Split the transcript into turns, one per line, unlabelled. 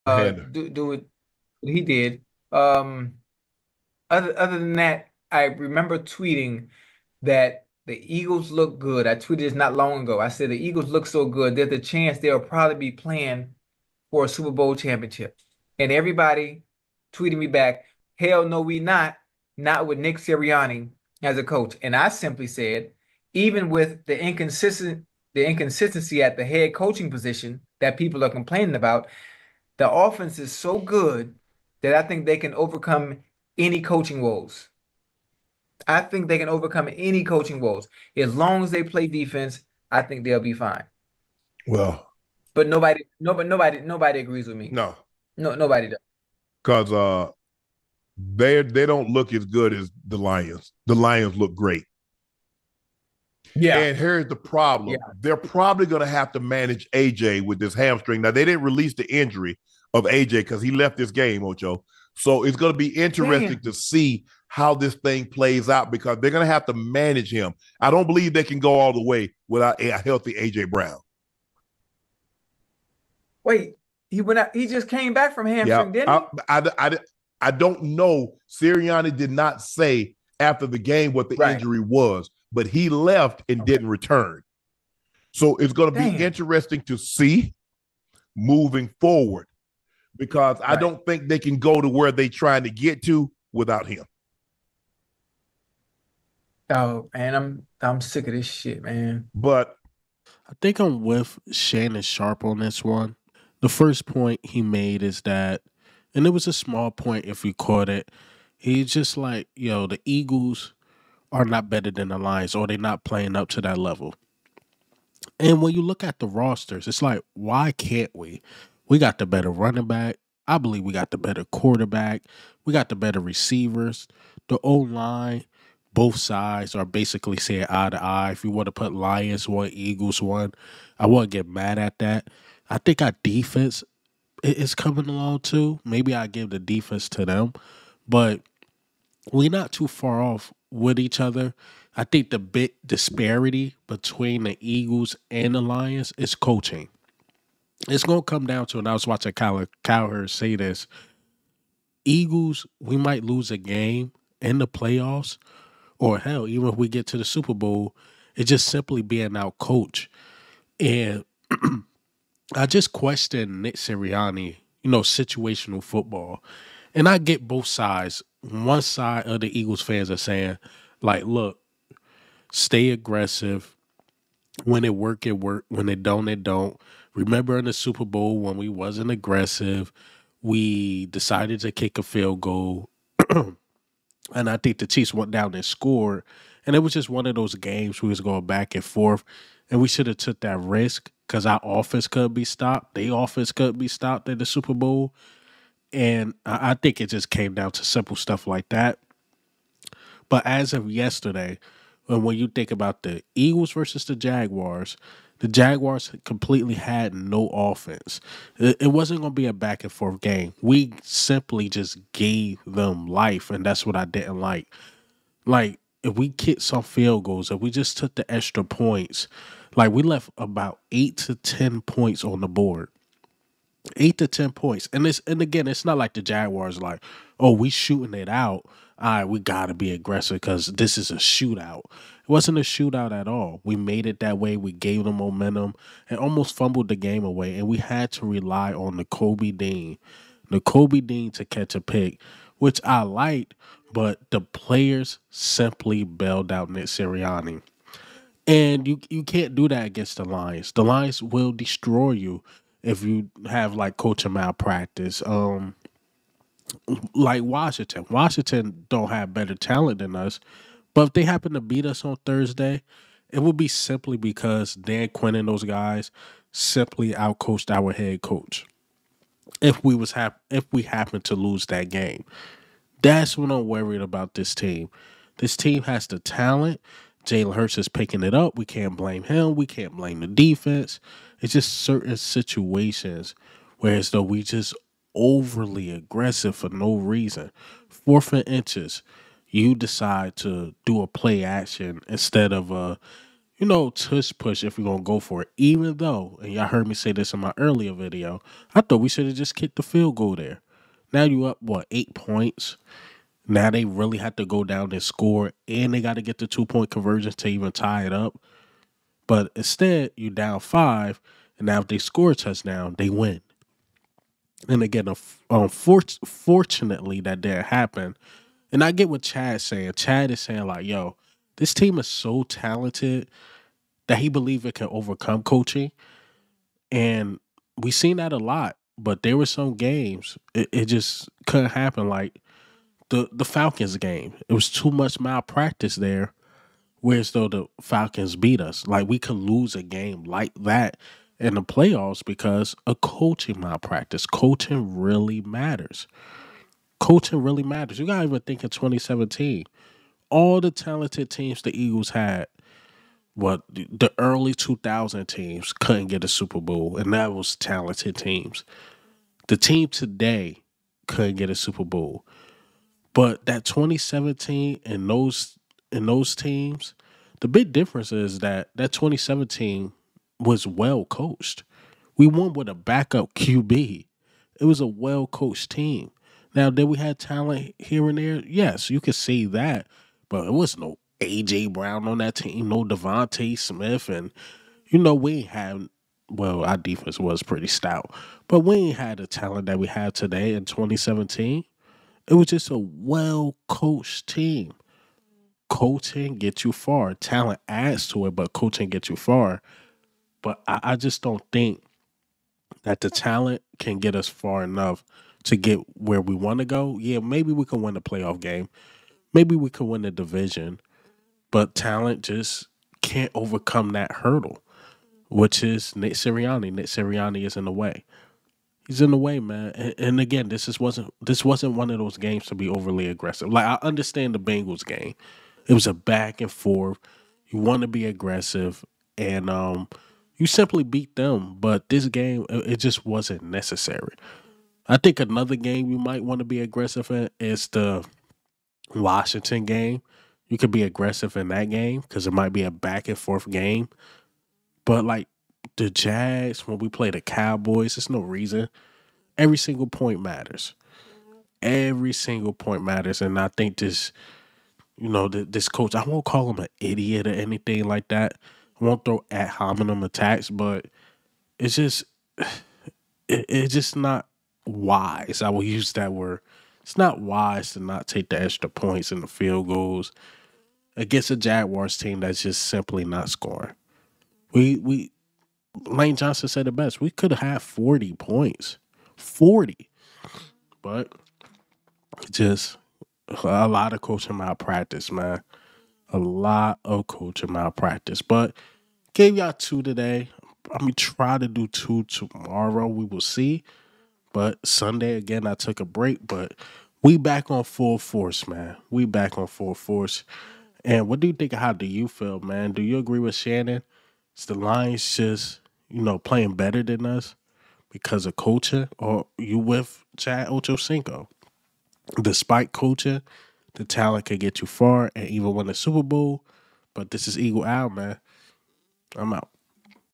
Ahead.
do what he did. Um, other than that, I remember tweeting that the Eagles look good. I tweeted this not long ago. I said the Eagles look so good. There's a chance they'll probably be playing for a Super Bowl championship. And everybody tweeted me back, hell no, we not. Not with Nick Sirianni as a coach. And I simply said, even with the inconsistency at the head coaching position that people are complaining about, the offense is so good that I think they can overcome any coaching woes. I think they can overcome any coaching woes. As long as they play defense, I think they'll be fine.
Well,
But nobody agrees with me.
no,
No, nobody does.
because they don't look as good as the Lions. The Lions look great.
Yeah,
And here's the problem.
yeah.
They're probably going to have to manage AJ with this hamstring. Now, they didn't release the injury of AJ because he left this game, Ocho. So it's going to be interesting
Damn.
to see how this thing plays out because they're going to have to manage him. I don't believe they can go all the way without a healthy AJ Brown.
Wait, he went out. He just came back from
Yeah,
hamstring, didn't he?
I don't know. Sirianni did not say after the game what the
Right.
injury was, but he left and
Okay.
didn't return. So it's going to be
Damn.
interesting to see moving forward because I
Right.
don't think they can go to where they're trying to get to without him.
Oh, man, I'm sick of this shit, man.
But
I think I'm with Shannon Sharpe on this one. The first point he made is that, and it was a small point if you caught it. He's just like, yo, the Eagles are not better than the Lions, or they're not playing up to that level. And when you look at the rosters, it's like, why can't we? We got the better running back. I believe we got the better quarterback. We got the better receivers. The O line, both sides are basically saying eye to eye. If you want to put Lions one, Eagles one, I wouldn't get mad at that. I think our defense is coming along too. Maybe I give the defense to them, but we're not too far off with each other. I think the big disparity between the Eagles and the Lions is coaching. It's going to come down to, and I was watching Cowherd say this, Eagles, we might lose a game in the playoffs, or hell, even if we get to the Super Bowl, it's just simply being out coach. And I just question Nick Sirianni, situational football. And I get both sides. One side of the Eagles fans are saying, like, look, stay aggressive. When it work, it work. When it don't, it don't. Remember in the Super Bowl when we wasn't aggressive, we decided to kick a field goal. And I think the Chiefs went down and scored. And it was just one of those games we was going back and forth. And we should have took that risk because our offense could be stopped. Their offense could be stopped in the Super Bowl. And I think it just came down to simple stuff like that. But as of yesterday, when you think about the Eagles versus the Jaguars completely had no offense. It wasn't going to be a back and forth game. We simply just gave them life, and that's what I didn't like. Like, if we kicked some field goals, if we just took the extra points, like we left about 8 to 10 points on the board. 8 to 10 points. And again, it's not like the Jaguars like, oh, we shooting it out. All right, we gotta be aggressive because this is a shootout. It wasn't a shootout at all. We made it that way. We gave them momentum and almost fumbled the game away. And we had to rely on the Kobe Dean to catch a pick, which I liked, but the players simply bailed out Nick Sirianni. And you can't do that against the Lions. The Lions will destroy you if you have like coaching malpractice. Like Washington. Washington don't have better talent than us. But if they happen to beat us on Thursday, it will be simply because Dan Quinn and those guys simply outcoached our head coach. If we happen to lose that game. That's what I'm worried about this team. This team has the talent. Jalen Hurts is picking it up. We can't blame him. We can't blame the defense. It's just certain situations where as though we just overly aggressive for no reason. 4th and inches, you decide to do a play action instead of tush push if we're going to go for it. Even though, and y'all heard me say this in my earlier video, I thought we should have just kicked the field goal there. Now you up, 8 points? Now they really have to go down and score, and they got to get the 2-point conversions to even tie it up. But instead, you down 5, and now if they score a touchdown, they win. And again, fortunately, that didn't happen. And I get what Chad's saying. Chad is saying, like, yo, this team is so talented that he believes it can overcome coaching. And we've seen that a lot. But there were some games, it just couldn't happen. Like the Falcons game. It was too much malpractice there. Whereas though the Falcons beat us. Like we could lose a game like that in the playoffs because of coaching malpractice. Coaching really matters. Coaching really matters. You gotta even think in 2017. All the talented teams the Eagles had, the early 2000 teams couldn't get a Super Bowl, and that was talented teams. The team today couldn't get a Super Bowl. But that 2017 and those teams, the big difference is that 2017 was well coached. We won with a backup QB. It was a well coached team. Now, did we have talent here and there? Yes, you could see that. But it was no A.J. Brown on that team, no Devontae Smith. And, we ain't had, our defense was pretty stout. But we ain't had the talent that we have today in 2017. It was just a well-coached team. Coaching gets you far. Talent adds to it, but coaching gets you far. But I just don't think that the talent can get us far enough to get where we want to go. Yeah, maybe we can win the playoff game. Maybe we can win the division. But talent just can't overcome that hurdle, which is Nick Sirianni. Nick Sirianni is in the way. He's in the way, man. And again, this wasn't one of those games to be overly aggressive. Like, I understand the Bengals game. It was a back and forth. You want to be aggressive, and you simply beat them. But this game, it just wasn't necessary. I think another game you might want to be aggressive in is the Washington game. You could be aggressive in that game because it might be a back and forth game. But like the Jags, when we play the Cowboys, there's no reason. Every single point matters. Every single point matters. And I think this coach, I won't call him an idiot or anything like that. I won't throw ad hominem attacks, but it's just it's just not wise. I will use that word. It's not wise to not take the extra points and the field goals against a Jaguars team that's just simply not scoring. We Lane Johnson said it best. We could have had 40 points. 40. But just a lot of coaching malpractice, man. A lot of coaching malpractice. But gave y'all 2 today. I'm going to try to do 2 tomorrow. We will see. But Sunday, again, I took a break. But we back on full force, man. We back on full force. And what do you think? How do you feel, man? Do you agree with Shannon? Is the Lions just, playing better than us because of coaching? Or you with Chad Ochocinco? Despite coaching, the talent can get you far and even win the Super Bowl. But this is Eagle Owl, man. I'm out.